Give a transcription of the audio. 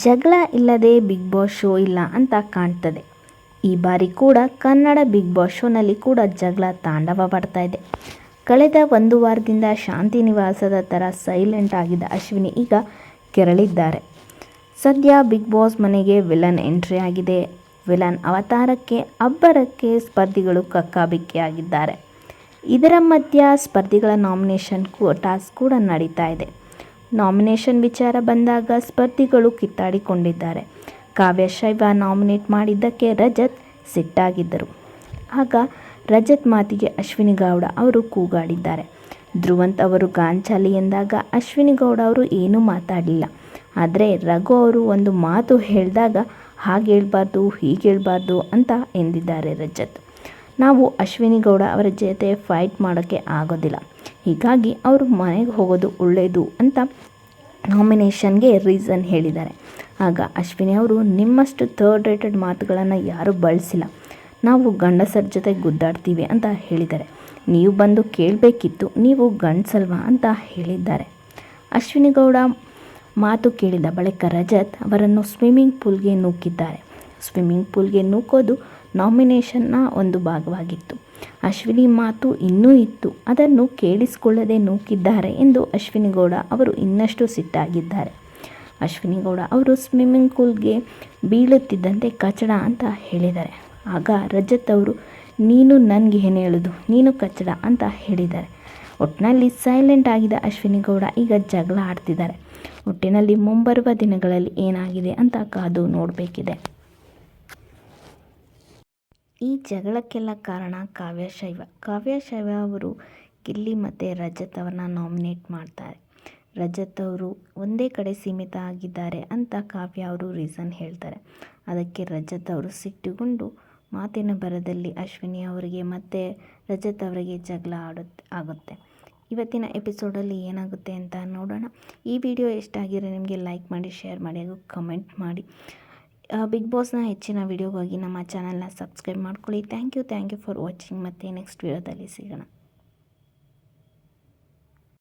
ಜಗಳ ಇಲ್ಲದೆ big boss show ಇಲ್ಲ ಅಂತ ಕಾಣ್ತದೆ. ಈ ಬಾರಿ ಕೂಡ ಕನ್ನಡ ಬಿಗ್ ಬಾಸ್ ಶೋನಲ್ಲಿ ಕೂಡ ಜಗಳ ತಾಂಡವವಾಡ್ತಾ ಇದೆ. ಕಳೆದ ಒಂದು ವಾರದಿಂದ ಶಾಂತಿ ನಿವಾಸದ ಥರ ಸೈಲೆಂಟ್ ಆಗಿದ್ದ ಅಶ್ವಿನಿ ಈಗ ಕೆರಳಿದ್ದಾರೆ. ಸದ್ಯ ಬಿಗ್ ಬಾಸ್ ಮನೆಗೆ ವಿಲನ್ ಎಂಟ್ರಿ ಆಗಿದೆ. ವಿಲನ್ ಅವತಾರಕ್ಕೆ ಅಬ್ಬರಕ್ಕೆ ಸ್ಪರ್ಧಿಗಳು ಕಕ್ಕಾಬಿಕ್ಕಿಯಾಗಿದ್ದಾರೆ. ಇದರ ಮಧ್ಯ ಸ್ಪರ್ಧಿಗಳ ನಾಮಿನೇಷನ್ ಟಾಸ್ಕ್ ಕೂಡ ನಡೀತಾ ಇದೆ. ನಾಮಿನೇಷನ್ ವಿಚಾರ ಬಂದಾಗ ಸ್ಪರ್ಧಿಗಳು ಕಿತ್ತಾಡಿಕೊಂಡಿದ್ದಾರೆ. ಕಾವ್ಯ ಶೈವ ನಾಮಿನೇಟ್ ಮಾಡಿದ್ದಕ್ಕೆ ರಜತ್ ಸಿಟ್ಟಾಗಿದ್ದರು. ಆಗ ರಜತ್ ಮಾತಿಗೆ ಅಶ್ವಿನಿ ಗೌಡ ಅವರು ಕೂಗಾಡಿದ್ದಾರೆ. ಧ್ರುವಂತ್ ಅವರು ಗಾಂಚಾಲಿ ಎಂದಾಗ ಅಶ್ವಿನಿ ಗೌಡ ಅವರು ಏನೂ ಮಾತಾಡಲಿಲ್ಲ. ಆದರೆ ರಘು ಅವರು ಒಂದು ಮಾತು ಹೇಳಿದಾಗ ಹಾಗೆ ಹೇಳ್ಬಾರ್ದು ಹೀಗೆ ಹೇಳ್ಬಾರ್ದು ಅಂತ ಎಂದಿದ್ದಾರೆ ರಜತ್. ನಾವು ಅಶ್ವಿನಿ ಗೌಡ ಅವರ ಜೊತೆ ಫೈಟ್ ಮಾಡೋಕ್ಕೆ ಆಗೋದಿಲ್ಲ, ಹೀಗಾಗಿ ಅವರು ಮನೆಗೆ ಹೋಗೋದು ಒಳ್ಳೆಯದು ಅಂತ ನಾಮಿನೇಷನ್ಗೆ ರೀಸನ್ ಹೇಳಿದ್ದಾರೆ. ಆಗ ಅಶ್ವಿನಿ ಅವರು ನಿಮ್ಮಷ್ಟು ಥರ್ಡ್ ರೇಟೆಡ್ ಮಾತುಗಳನ್ನು ಯಾರೂ ಬಳಸಿಲ್ಲ, ನಾವು ಗಂಡಸರ ಜೊತೆ ಗುದ್ದಾಡ್ತೀವಿ ಅಂತ ಹೇಳಿದ್ದಾರೆ. ನೀವು ಬಂದು ಕೇಳಬೇಕಿತ್ತು, ನೀವು ಗಂಡಸಲ್ವಾ ಅಂತ ಹೇಳಿದ್ದಾರೆ. ಅಶ್ವಿನಿ ಗೌಡ ಮಾತು ಕೇಳಿದ ಬಳಿಕ ರಜತ್ ಅವರನ್ನು ಸ್ವಿಮ್ಮಿಂಗ್ ಪೂಲ್ಗೆ ನೂಕಿದ್ದಾರೆ. ಸ್ವಿಮ್ಮಿಂಗ್ ಪೂಲ್ಗೆ ನೂಕೋದು ನಾಮಿನೇಷನ್ನ ಒಂದು ಭಾಗವಾಗಿತ್ತು. ಅಶ್ವಿನಿ ಮಾತು ಇನ್ನೂ ಇತ್ತು, ಅದನ್ನು ಕೇಳಿಸಿಕೊಳ್ಳದೆ ನೂಕಿದ್ದಾರೆ ಎಂದು ಅಶ್ವಿನಿ ಗೌಡ ಅವರು ಇನ್ನಷ್ಟು ಸಿಟ್ಟಾಗಿದ್ದಾರೆ. ಅಶ್ವಿನಿ ಗೌಡ ಅವರು ಸ್ವಿಮ್ಮಿಂಗ್ ಪೂಲ್ಗೆ ಬೀಳುತ್ತಿದ್ದಂತೆ ಕಚಡ ಅಂತ ಹೇಳಿದ್ದಾರೆ. ಆಗ ರಜತ್ ಅವರು ನೀನು ನನಗೆ ಏನು ಹೇಳೋದು, ನೀನು ಕಚಡ ಅಂತ ಹೇಳಿದ್ದಾರೆ. ಒಟ್ಟಿನಲ್ಲಿ ಸೈಲೆಂಟ್ ಆಗಿದ್ದ ಅಶ್ವಿನಿ ಗೌಡ ಈಗ ಜಗಳ ಆಡ್ತಿದ್ದಾರೆ. ಒಟ್ಟಿನಲ್ಲಿ ಮುಂಬರುವ ದಿನಗಳಲ್ಲಿ ಏನಾಗಿದೆ ಅಂತ ಕಾದು ನೋಡಬೇಕಿದೆ. ಈ ಜಗಳಕ್ಕೆಲ್ಲ ಕಾರಣ ಕಾವ್ಯ ಶೈವ ಅವರು ಗಿಲ್ಲಿ ಮತ್ತು ರಜತ್ ಅವರನ್ನ ನಾಮಿನೇಟ್ ಮಾಡ್ತಾರೆ. ರಜತ್ ಅವರು ಒಂದೇ ಕಡೆ ಸೀಮಿತ ಆಗಿದ್ದಾರೆ ಅಂತ ಕಾವ್ಯ ಅವರು ರೀಸನ್ ಹೇಳ್ತಾರೆ. ಅದಕ್ಕೆ ರಜತ್ ಅವರು ಸಿಟ್ಟುಗೊಂಡು ಮಾತಿನ ಭರದಲ್ಲಿ ಅಶ್ವಿನಿ ಅವರಿಗೆ ಮತ್ತು ರಜತ್ ಅವರಿಗೆ ಜಗಳ ಆಗುತ್ತೆ. ಇವತ್ತಿನ ಎಪಿಸೋಡಲ್ಲಿ ಏನಾಗುತ್ತೆ ಅಂತ ನೋಡೋಣ. ಈ ವಿಡಿಯೋ ಎಷ್ಟಾಗಿರೋ ನಿಮಗೆ ಲೈಕ್ ಮಾಡಿ, ಶೇರ್ ಮಾಡಿ ಹಾಗೂ ಕಮೆಂಟ್ ಮಾಡಿ. ಬಿಗ್ ಬಾಸ್ನ ಹೆಚ್ಚಿನ ವಿಡಿಯೋಗಾಗಿ ನಮ್ಮ ಚಾನಲ್ನ ಸಬ್ಸ್ಕ್ರೈಬ್ ಮಾಡ್ಕೊಳ್ಳಿ. Thank you for watching. ಮತ್ತು ನೆಕ್ಸ್ಟ್ ವಿಡಿಯೋದಲ್ಲಿ ಸಿಗೋಣ.